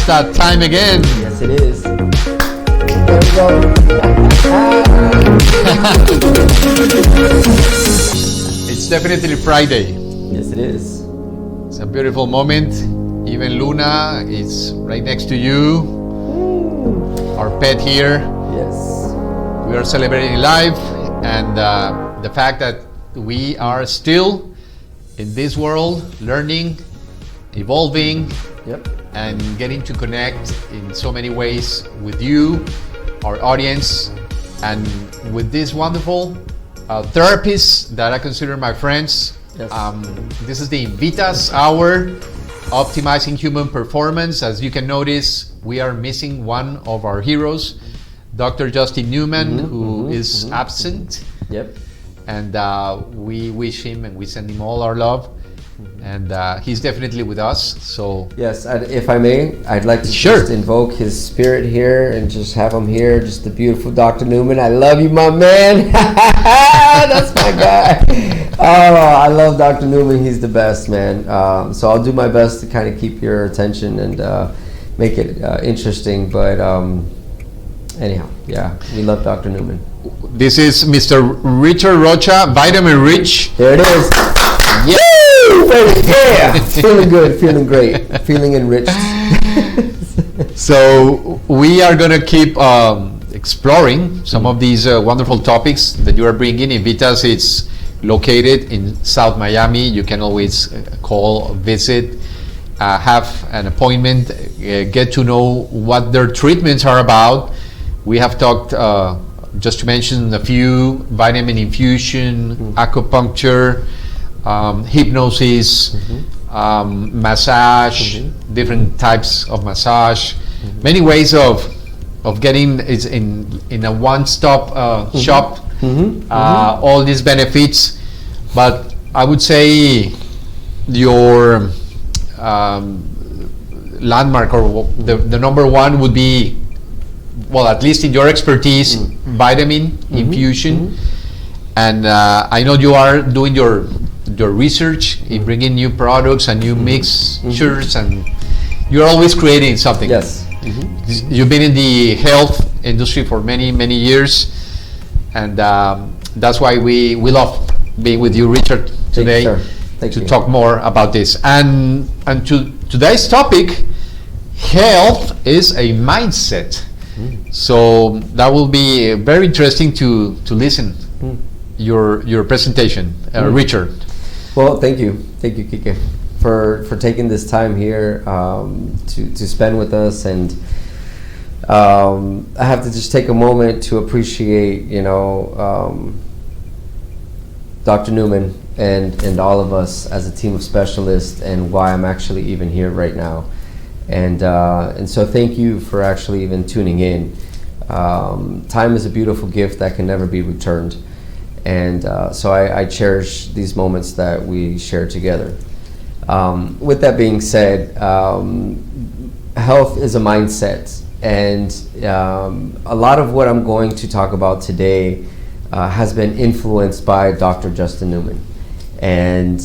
It's that time again. Yes, it is. There we go. It's definitely Friday. Yes, it is. It's a beautiful moment. Even Luna is right next to you. Our pet here. Yes. We are celebrating life and the fact that we are still in this world, learning, evolving, Yep. and getting to connect in so many ways with you, our audience, and with these wonderful therapists that I consider my friends. Yes. This is the INVITAS hour, optimizing human performance. As you can notice, we are missing one of our heroes, Dr. Justin Newman, who is absent. Yep. And we wish him and we send him all our love. And he's definitely with us. So Yes, if I may, I'd like to Sure. just invoke his spirit here and just have him here, just the beautiful Dr. Newman. I love you, my man. That's my guy. Oh, I love Dr. Newman. He's the best, man. So I'll do my best to kind of keep your attention and make it interesting. But anyhow, yeah, we love Dr. Newman. this is Mr. Richard Rocha, Vitamin Rich. There it is. Yeah. Yeah, feeling good, feeling great, feeling enriched. So we are going to keep exploring some of these wonderful topics that you are bringing. INVITAS is located in South Miami. You can always call, visit, have an appointment, get to know what their treatments are about. We have talked, just to mention a few, vitamin infusion, acupuncture, hypnosis, massage, different types of massage, many ways of getting is in a one-stop shop. All these benefits, but I would say your landmark or the number one would be, well, at least in your expertise, vitamin infusion. And I know you are doing your research in bringing new products and new mixtures, and you're always creating something. Yes. You've been in the health industry for many years, and that's why we love being with you, Richard, today. Thank to you. talk more about this. And to today's topic, health is a mindset. So that will be very interesting to listen your presentation, Richard. Well, thank you, Kike, for taking this time here to spend with us. And I have to just take a moment to appreciate, Dr. Newman and all of us as a team of specialists, and why I'm actually even here right now. And so thank you for actually even tuning in. Time is a beautiful gift that can never be returned. And so I cherish these moments that we share together. With that being said, health is a mindset. And a lot of what I'm going to talk about today has been influenced by Dr. Justin Newman. And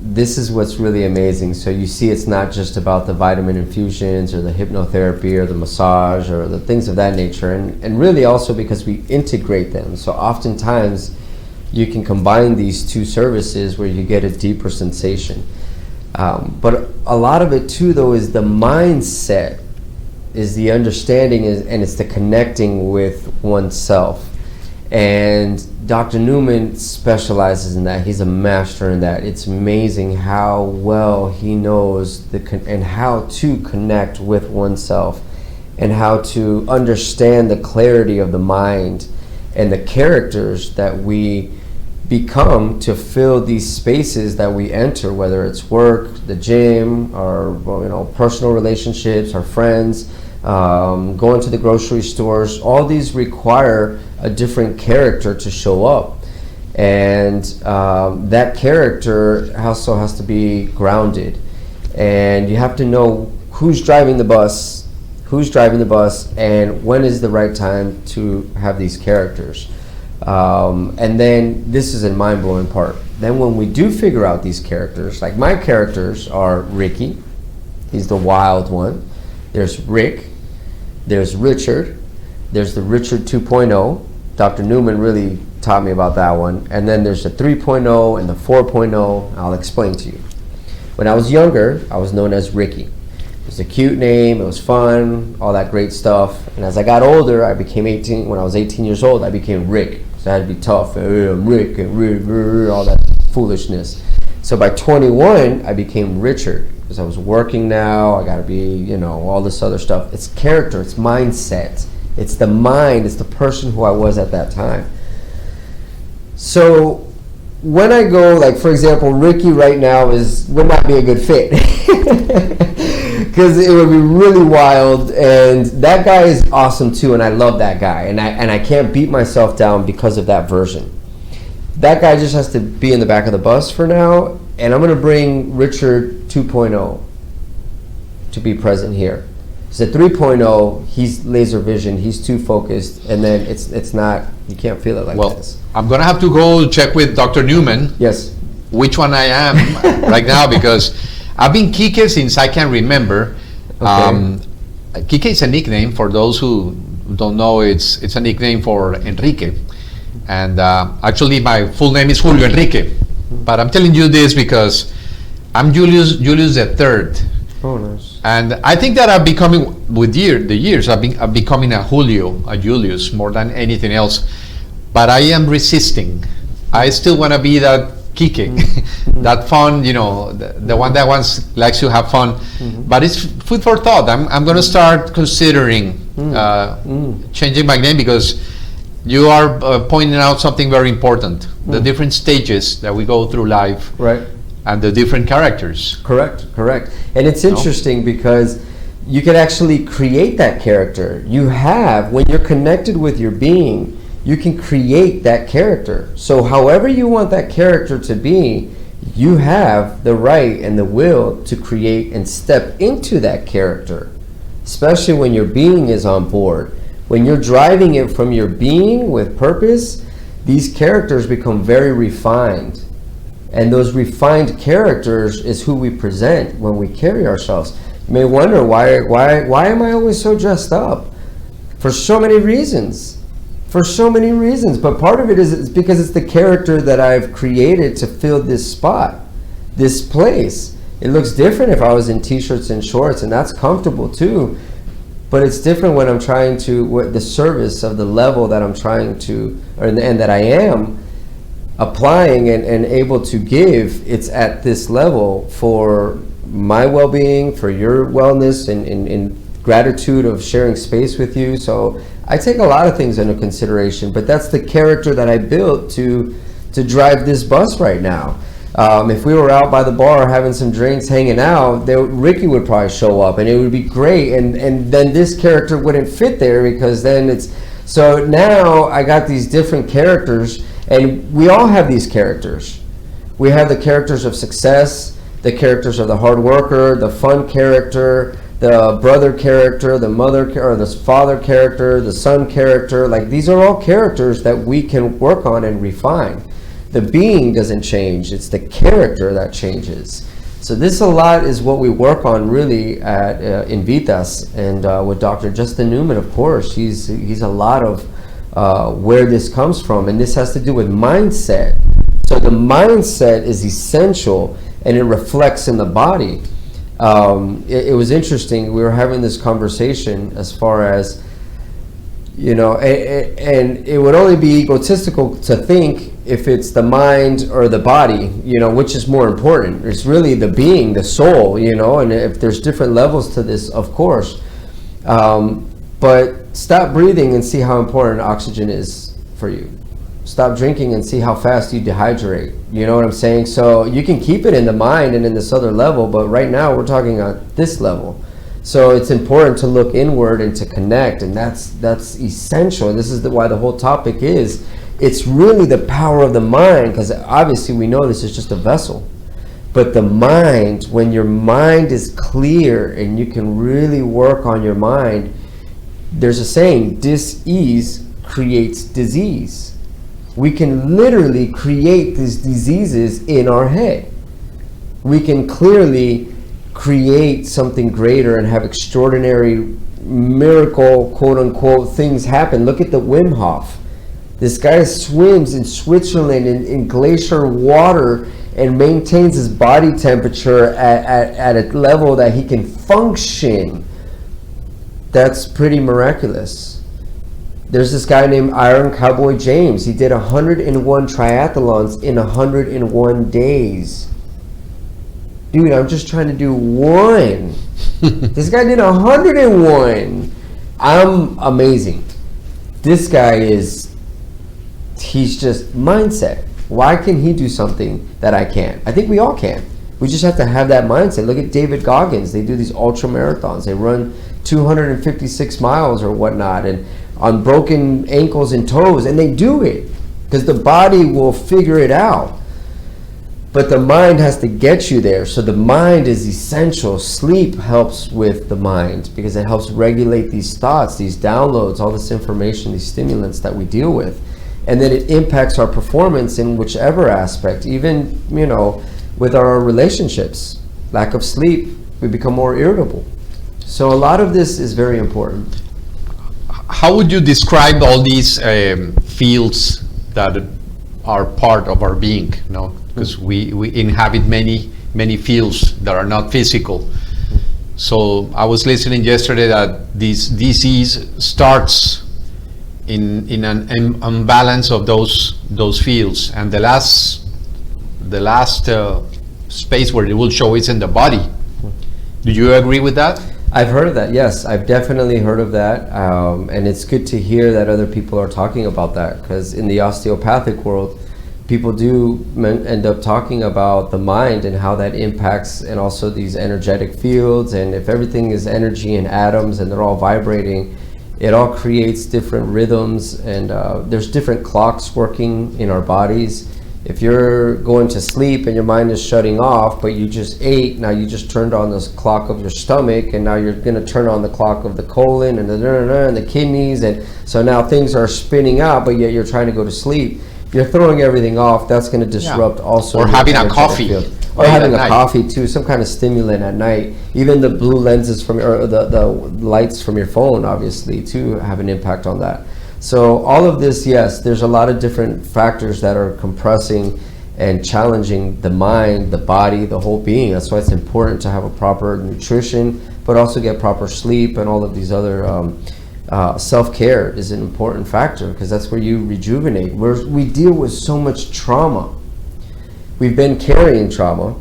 this is what's really amazing. So you see, it's not just about the vitamin infusions or the hypnotherapy or the massage or the things of that nature, and really also because we integrate them. So oftentimes you can combine these two services where you get a deeper sensation. But a lot of it too, though, is the mindset, is the understanding, and it's the connecting with oneself. And Dr. Newman specializes in that. He's a master in that. It's amazing how well he knows and how to connect with oneself, and how to understand the clarity of the mind and the characters that we become to fill these spaces that we enter, whether it's work, the gym, or personal relationships, our friends, going to the grocery stores. All these require a different character to show up, and that character also has to be grounded, and you have to know who's driving the bus, and when is the right time to have these characters. And then this is a mind-blowing part. Then when we do figure out these characters, like my characters are Ricky, he's the wild one. There's Rick, there's Richard, there's the Richard 2.0. Dr. Newman really taught me about that one. And then there's the 3.0 and the 4.0. I'll explain to you. When I was younger, I was known as Ricky. It was a cute name, it was fun, all that great stuff. And as I got older, I became 18. When I was 18 years old, I became Rick. So I had to be tough, I'm Rick, and all that foolishness. So by 21, I became Richard, because I was working now, I gotta be, all this other stuff. It's character, it's mindset. It's the mind, it's the person who I was at that time. So when I go, like for example, Ricky right now would not be a good fit. Because it would be really wild, and that guy is awesome too, and I love that guy, and I can't beat myself down because of that version. That guy just has to be in the back of the bus for now, and I'm going to bring Richard 2.0 to be present here. So 3.0, he's laser vision, he's too focused, and then it's not, you can't feel it like this. I'm going to have to go check with Dr. Newman. Yes. Which one I am right now, because I've been Kike since I can remember. Okay. Kike is a nickname for those who don't know. It's a nickname for Enrique, and actually my full name is Julio Enrique. But I'm telling you this because I'm Julius the Third. Oh, nice. And I think that I'm becoming with the years. I'm becoming a Julio, a Julius more than anything else. But I am resisting. I still want to be that Kike, that fun, the one that likes to have fun. But it's food for thought. I'm going to start considering changing my name, because you are pointing out something very important: the different stages that we go through life, right? And the different characters. Correct. And it's interesting because you can actually create that character. When you're connected with your being, you can create that character. So however you want that character to be, you have the right and the will to create and step into that character, especially when your being is on board. When you're driving it from your being with purpose, these characters become very refined. And those refined characters is who we present when we carry ourselves. You may wonder, why am I always so dressed up? For so many reasons. But part of it is because it's the character that I've created to fill this spot, this place. It looks different if I was in t-shirts and shorts, and that's comfortable too. But it's different when I'm trying to, the service of the level that I'm trying to, and that I am applying and able to give. It's at this level for my well-being, for your wellness, and gratitude of sharing space with you. So I take a lot of things into consideration, but that's the character that I built to drive this bus right now. If we were out by the bar having some drinks, hanging out, Ricky would probably show up, and it would be great, and then this character wouldn't fit there, because then it's, so now I got these different characters, and we all have these characters. We have the characters of success, the characters of the hard worker, the fun character, the brother character, the mother or the father character, the son character. Like, these are all characters that we can work on and refine. The being doesn't change, it's the character that changes. So this a lot is what we work on really at INVITAS, and with Dr. Justin Newman, of course. He's a lot of where this comes from, and this has to do with mindset. So the mindset is essential, and it reflects in the body. It was interesting, we were having this conversation as far as, and it would only be egotistical to think if it's the mind or the body, which is more important. It's really the being, the soul, and if there's different levels to this, of course. But stop breathing and see how important oxygen is for you. Stop drinking and see how fast you dehydrate. You know what I'm saying? So you can keep it in the mind and in this other level, but right now we're talking on this level. So it's important to look inward and to connect, and that's essential. And this is why the whole topic is, it's really the power of the mind, because obviously we know this is just a vessel. But the mind, when your mind is clear and you can really work on your mind, there's a saying, dis-ease creates disease. We can literally create these diseases in our head. We can clearly create something greater and have extraordinary miracle, quote unquote, things happen. Look at the Wim Hof. This guy swims in Switzerland in glacier water and maintains his body temperature at a level that he can function. That's pretty miraculous. There's this guy named Iron Cowboy James. He did 101 triathlons in 101 days. Dude, I'm just trying to do one. This guy did 101. I'm amazing. This guy he's just mindset. Why can he do something that I can't? I think we all can. We just have to have that mindset. Look at David Goggins. They do these ultra marathons. They run 256 miles or whatnot, and on broken ankles and toes, and they do it because the body will figure it out. But the mind has to get you there. So the mind is essential. Sleep helps with the mind because it helps regulate these thoughts, these downloads, all this information, these stimulants that we deal with. And then it impacts our performance in whichever aspect, even, with our relationships. Lack of sleep, we become more irritable. So a lot of this is very important. How would you describe all these fields that are part of our being? Because we inhabit many fields that are not physical. So I was listening yesterday that this disease starts in an imbalance of those fields, and the last space where it will show is in the body. Do you agree with that? I've heard of that, yes. I've definitely heard of that, and it's good to hear that other people are talking about that, because in the osteopathic world, people do end up talking about the mind and how that impacts, and also these energetic fields, and if everything is energy and atoms and they're all vibrating, it all creates different rhythms, and there's different clocks working in our bodies. If you're going to sleep and your mind is shutting off, but you just ate, now you just turned on the clock of your stomach, and now you're going to turn on the clock of the colon and the kidneys, and so now things are spinning out, but yet you're trying to go to sleep. If you're throwing everything off, that's going to disrupt also. Or having a coffee. Or having a coffee too, some kind of stimulant at night. Even the blue lenses from the lights from your phone, obviously, too, have an impact on that. So all of this, yes, there's a lot of different factors that are compressing and challenging the mind, the body, the whole being. That's why it's important to have a proper nutrition, but also get proper sleep, and all of these other self-care is an important factor, because that's where you rejuvenate. We deal with so much trauma. We've been carrying trauma.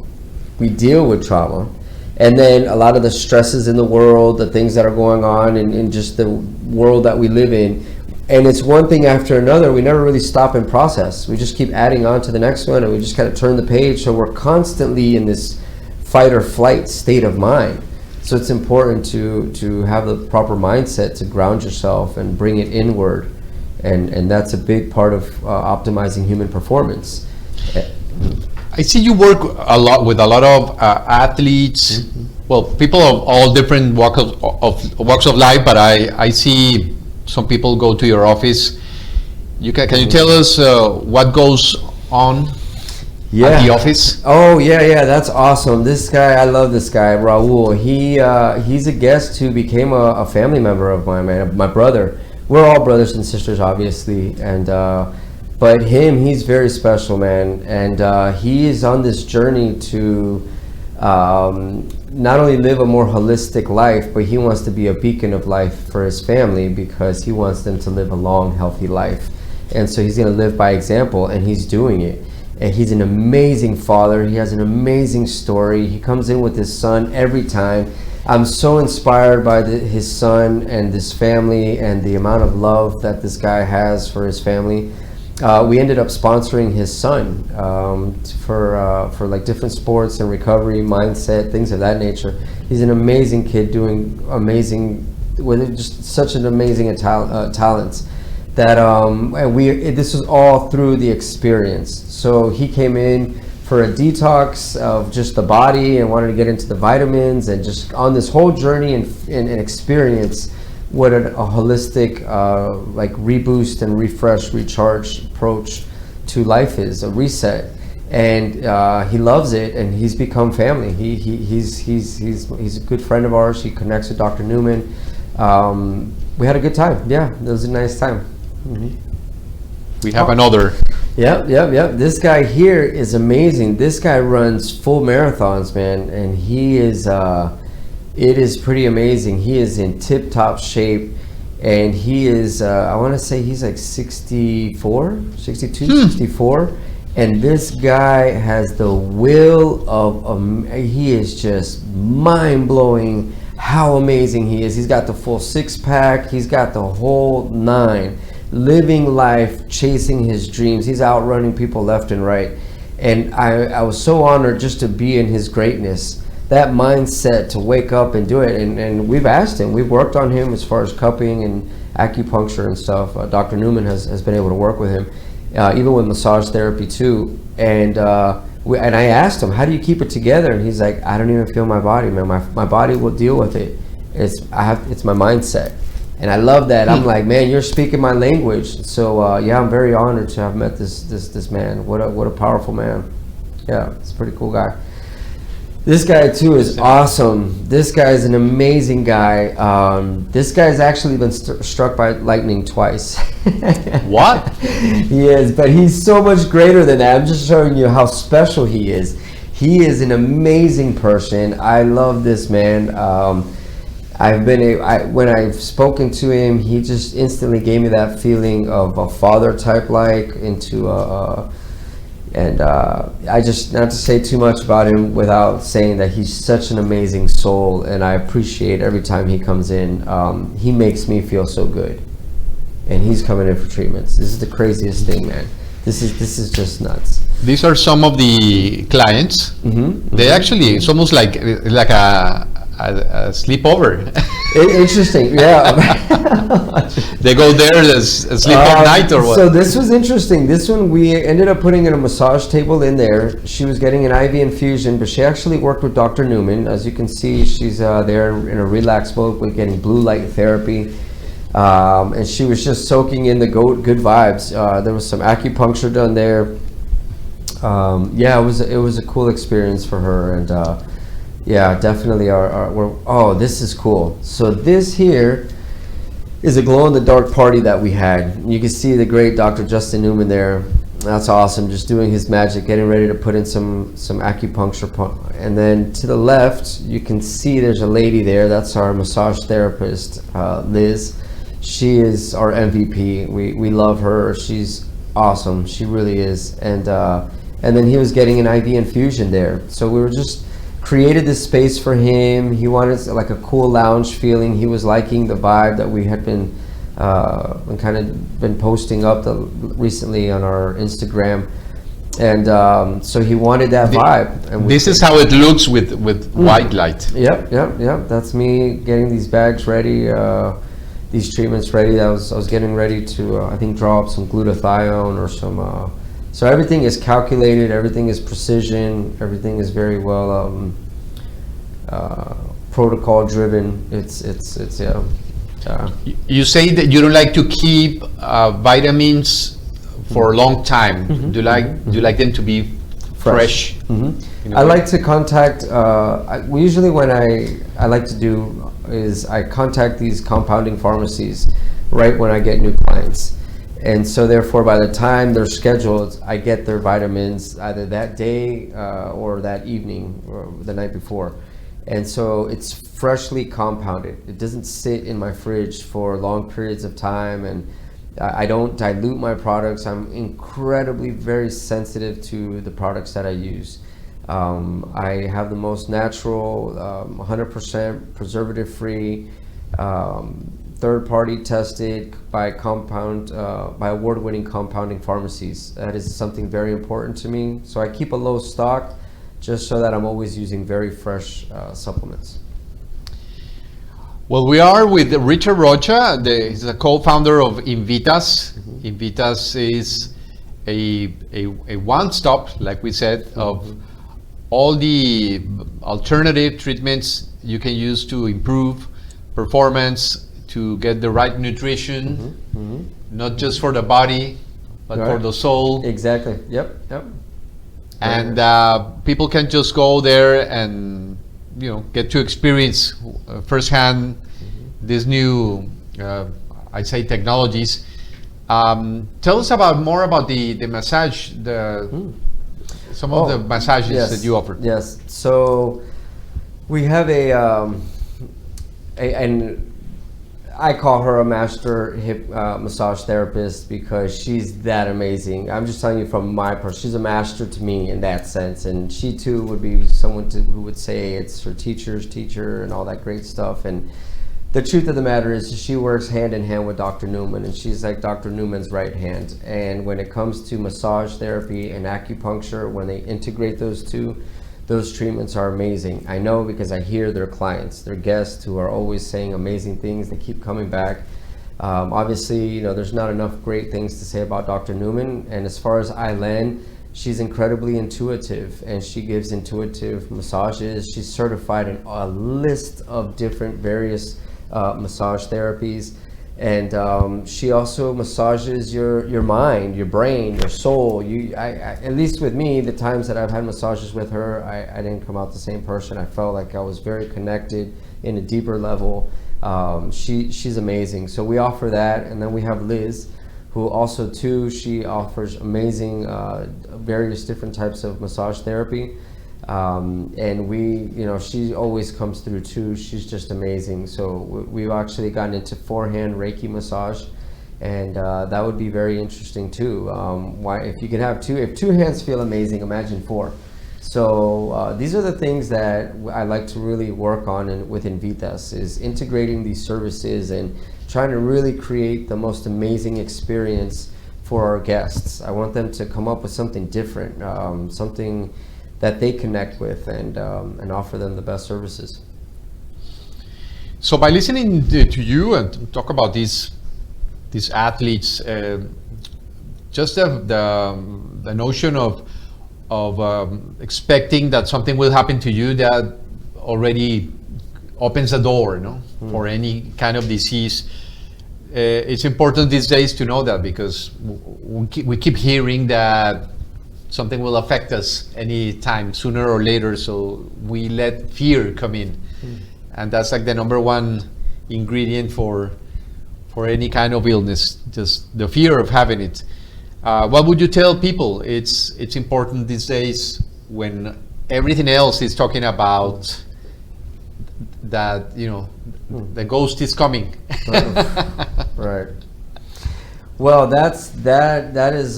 We deal with trauma. And then a lot of the stresses in the world, the things that are going on in just the world that we live in, and it's one thing after another. We never really stop and process. We just keep adding on to the next one, and we just kind of turn the page. So we're constantly in this fight or flight state of mind. So it's important to have the proper mindset to ground yourself and bring it inward. And that's a big part of optimizing human performance. I see you work a lot with a lot of athletes, well, people of all different walks of life, but I see some people go to your office. Can you tell us what goes on at the office? Oh, yeah, that's awesome. This guy, I love this guy, Raul. He's a guest who became a family member of mine, man, my brother. We're all brothers and sisters, obviously, and but he's very special, man, and he is on this journey to not only live a more holistic life, but he wants to be a beacon of life for his family, because he wants them to live a long, healthy life. And so he's going to live by example, and he's doing it. And he's an amazing father. He has an amazing story. He comes in with his son every time. I'm so inspired by his son and this family, and the amount of love that this guy has for his family. We ended up sponsoring his son for like different sports and recovery, mindset, things of that nature. He's an amazing kid, doing amazing, with just such an amazing talents. That this was all through the experience. So he came in for a detox of just the body and wanted to get into the vitamins, and just on this whole journey and experience what a holistic like reboost and refresh, recharge approach to life is, a reset. and he loves it, and he's become family. He's a good friend of ours. He connects with Dr. Newman. We had a good time. Yeah, it was a nice time. We have another. Yep. This guy here is amazing. This guy runs full marathons, man, and he is. It is pretty amazing. He is in tip-top shape, and he is. I want to say he's like 64, 62, 64, and this guy has the will of. He is just mind-blowing. How amazing he is. He's got the full six-pack. He's got the whole nine. Living life, chasing his dreams. He's outrunning people left and right. And I was so honored just to be in his greatness. That mindset to wake up and do it. And we've asked him. We've worked on him as far as cupping and acupuncture and stuff. Dr. Newman has been able to work with him, even with massage therapy too. And I asked him, how do you keep it together? And he's like, I don't even feel my body, man. My body will deal with it. It's my mindset. And I love that. I'm like, man, you're speaking my language. So yeah, I'm very honored to have met this man. What a powerful man. Yeah, it's a pretty cool guy. This guy too is awesome. This guy is an amazing guy. This guy's actually been struck by lightning twice. What? He is, but he's so much greater than that. I'm just showing you how special he is. He is an amazing person. I love this man. When I've spoken to him, he just instantly gave me that feeling of a father type, like into I just, not to say too much about him without saying that he's such an amazing soul, and I appreciate every time he comes in. He makes me feel so good, and he's coming in for treatments. This is the craziest thing, man. This is just nuts. These are some of the clients. They actually, it's almost like a sleepover. Interesting, yeah. They go there to sleep all night or what? So this was interesting. This one, we ended up putting in a massage table in there. She was getting an IV infusion, but she actually worked with Dr. Newman. As you can see, she's there in a relaxed mode with getting blue light therapy. And she was just soaking in the good vibes. There was some acupuncture done there. Yeah, it was a cool experience for her, and yeah, definitely this is cool. So this here is a glow-in-the-dark party that we had. You can see the great Dr. Justin Newman there. That's awesome, just doing his magic, getting ready to put in some acupuncture. And then to the left, you can see there's a lady there. That's our massage therapist, Liz. She is our MVP. We love her. She's awesome. She really is. And then he was getting an IV infusion there. So we were just created this space for him. He wanted like a cool lounge feeling. He was liking the vibe that we had been posting up recently on our Instagram, and so he wanted that vibe. And this is how it looks with white light. Yep. That's me getting these bags ready, these treatments ready. I was getting ready to I think draw up some glutathione or some. So everything is calculated, everything is precision, everything is very well protocol driven. It's yeah. You say that you don't like to keep vitamins for a long time. Do you like them to be fresh? I like to contact. Usually, what I like to do is I contact these compounding pharmacies right when I get new clients. And so therefore, by the time they're scheduled, I get their vitamins either that day or that evening or the night before. And so it's freshly compounded. It doesn't sit in my fridge for long periods of time, and I don't dilute my products. I'm incredibly very sensitive to the products that I use. I have the most natural, 100% preservative-free, third-party tested by award-winning compounding pharmacies. That is something very important to me. So I keep a low stock just so that I'm always using very fresh supplements. Well, we are with Richard Rocha. He's a co-founder of INVITAS. INVITAS is a one-stop, like we said, of all the alternative treatments you can use to improve performance, to get the right nutrition, not just for the body, but for the soul. Exactly. Yep. and people can just go there and get to experience firsthand these new I'd say technologies. Tell us more about the massage, some of the massages that you offer. Yes, so we have and I call her a master hip massage therapist because she's that amazing. I'm just telling you from my part, she's a master to me in that sense, and she too would be someone who would say it's her teacher's teacher and all that great stuff. And the truth of the matter is she works hand in hand with Dr. Newman, and she's like Dr. Newman's right hand. And when it comes to massage therapy and acupuncture, when they integrate those two, those treatments are amazing. I know because I hear their clients, their guests who are always saying amazing things. They keep coming back. Obviously, there's not enough great things to say about Dr. Newman. And as far as Aileen, she's incredibly intuitive, and she gives intuitive massages. She's certified in a list of different various massage therapies. And she also massages your mind, your brain, your soul. At least with me, the times that I've had massages with her, I didn't come out the same person. I felt like I was very connected in a deeper level. She's amazing. So we offer that, and then we have Liz, who also too, she offers amazing various different types of massage therapy. And she always comes through too. She's just amazing. So we've actually gotten into forehand Reiki massage, and that would be very interesting too. If you can have if two hands feel amazing, imagine four. So these are the things that I like to really work on with INVITAS, is integrating these services and trying to really create the most amazing experience for our guests. I want them to come up with something different, something that they connect with, and offer them the best services. So by listening to you and talk about these athletes, just the notion of expecting that something will happen to you, that already opens a door, for any kind of disease. It's important these days to know that, because we keep hearing that something will affect us anytime sooner or later, so we let fear come in. And that's like the number one ingredient for any kind of illness, just the fear of having it. What would you tell people? It's important these days, when everything else is talking about that, the ghost is coming. Right. Well, that is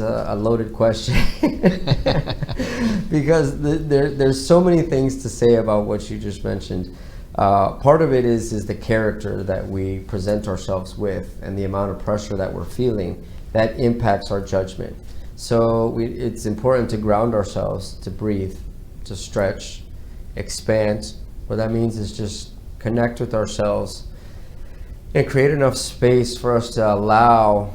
a loaded question because there's so many things to say about what you just mentioned. Part of it is the character that we present ourselves with, and the amount of pressure that we're feeling that impacts our judgment. So it's important to ground ourselves, to breathe, to stretch, expand. What that means is just connect with ourselves and create enough space for us to allow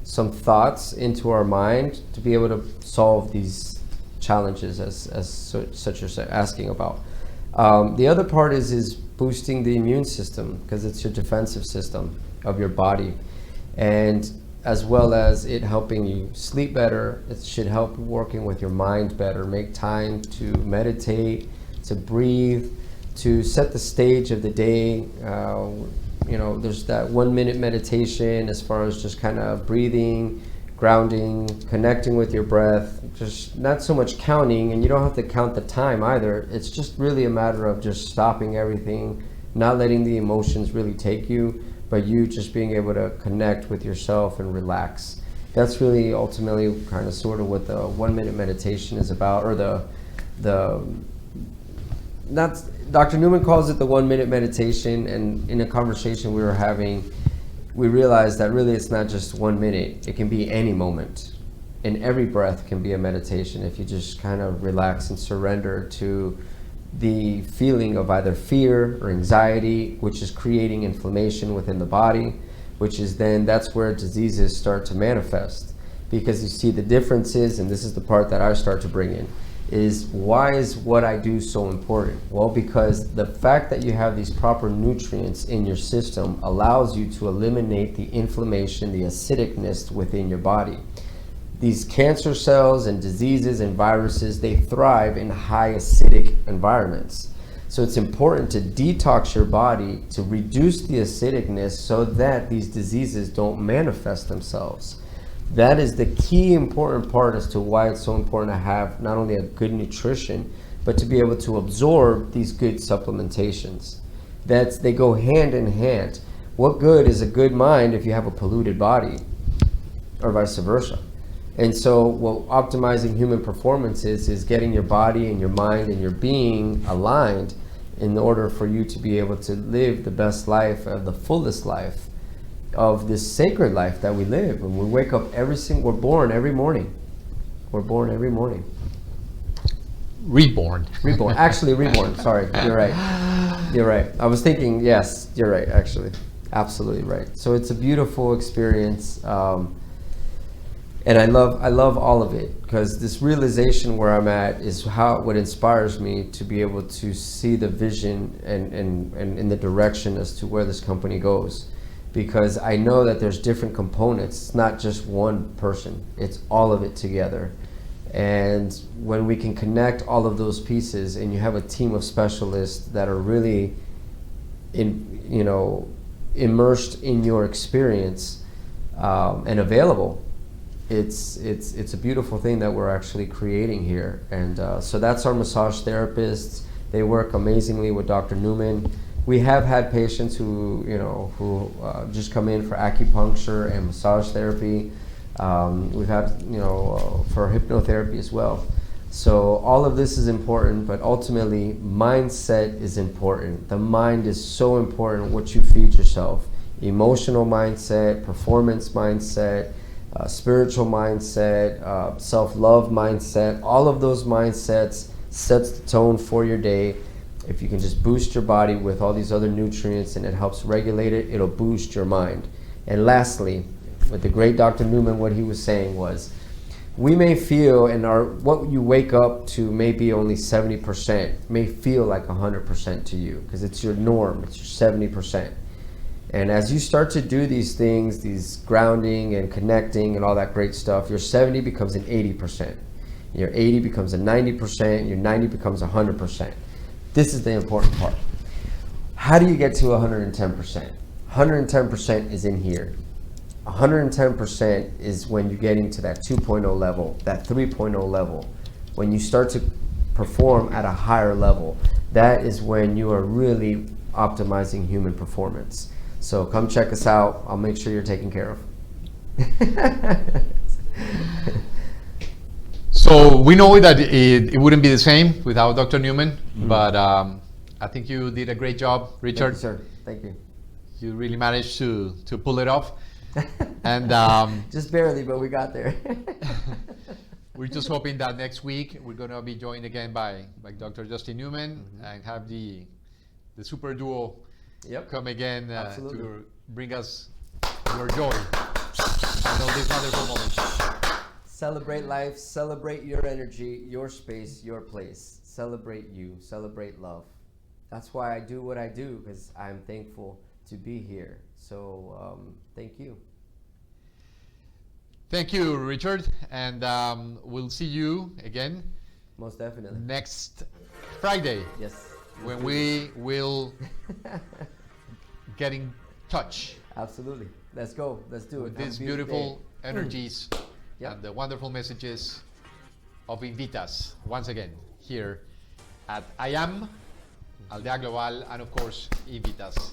some thoughts into our mind to be able to solve these challenges such as you're asking about. The other part is boosting the immune system, because it's your defensive system of your body, and as well as it helping you sleep better. It should help working with your mind better. Make time to meditate, to breathe, to set the stage of the day. There's that 1 minute meditation, as far as just kind of breathing, grounding, connecting with your breath, just not so much counting, and you don't have to count the time either. It's just really a matter of just stopping everything, not letting the emotions really take you, but you just being able to connect with yourself and relax. That's really ultimately kind of sort of what the 1 minute meditation is about, or Dr. Newman calls it the 1 minute meditation, and in a conversation we were having, we realized that really it's not just 1 minute, it can be any moment. And every breath can be a meditation if you just kind of relax and surrender to the feeling of either fear or anxiety, which is creating inflammation within the body, which is that's where diseases start to manifest. Because you see the differences, and this is the part that I start to bring in, is why is what I do so important? Well, because the fact that you have these proper nutrients in your system allows you to eliminate the inflammation, the acidicness within your body. these cancer cells and diseases and viruses, they thrive in high acidic environments. So it's important to detox your body to reduce the acidicness so that these diseases don't manifest themselves. That is the key important part as to why it's so important to have not only a good nutrition, but to be able to absorb these good supplementations. They go hand in hand. What good is a good mind if you have a polluted body, or vice versa? And so what optimizing human performance is getting your body and your mind and your being aligned in order for you to be able to live the best life, the fullest life of this sacred life that we live. When we wake up we're born every morning. We're born every morning. Reborn. Actually reborn. Sorry, you're right. You're right. I was thinking, yes, you're right, actually. Absolutely right. So it's a beautiful experience. And I love all of it, because this realization where I'm at is what inspires me to be able to see the vision and in the direction as to where this company goes. Because I know that there's different components. It's not just one person. It's all of it together. And when we can connect all of those pieces, and you have a team of specialists that are really immersed in your experience and available, it's a beautiful thing that we're actually creating here. And so that's our massage therapists. They work amazingly with Dr. Newman. We have had patients who just come in for acupuncture and massage therapy. We've had for hypnotherapy as well. So all of this is important, but ultimately mindset is important. The mind is so important. What you feed yourself: emotional mindset, performance mindset, spiritual mindset, self-love mindset. All of those mindsets sets the tone for your day. If you can just boost your body with all these other nutrients and it helps regulate it, it'll boost your mind. And lastly, with the great Dr. Newman, what he was saying was, we may feel, and what you wake up to may be only 70%, may feel like 100% to you, because it's your norm, it's your 70%. And as you start to do these things, these grounding and connecting and all that great stuff, your 70 becomes an 80%. Your 80 becomes a 90%, your 90 becomes 100%. This is the important part. How do you get to 110%? 110% is in here. 110% is when you're getting to that 2.0 level, that 3.0 level. When you start to perform at a higher level, that is when you are really optimizing human performance. So come check us out. I'll make sure you're taken care of. So we know that it wouldn't be the same without Dr. Newman, but I think you did a great job, Richard. Thank you, sir. Thank you. You really managed to pull it off. And just barely, but we got there. we're just hoping that next week we're going to be joined again by Dr. Justin Newman and have the super duo come again to bring us your joy and all these wonderful moments. Celebrate life, celebrate your energy, your space, your place. Celebrate you, celebrate love. That's why I do what I do, because I'm thankful to be here. So thank you. Thank you, Richard. And we'll see you again. Most definitely. Next Friday. Yes. When we will get in touch. Absolutely. Let's go. Let's do it. With these beautiful energies and the wonderful messages of INVITAS once again here at I Am, Aldea Global, and of course INVITAS.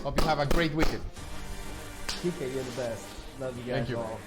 Hope you have a great weekend. TK, you're the best. Love you guys all.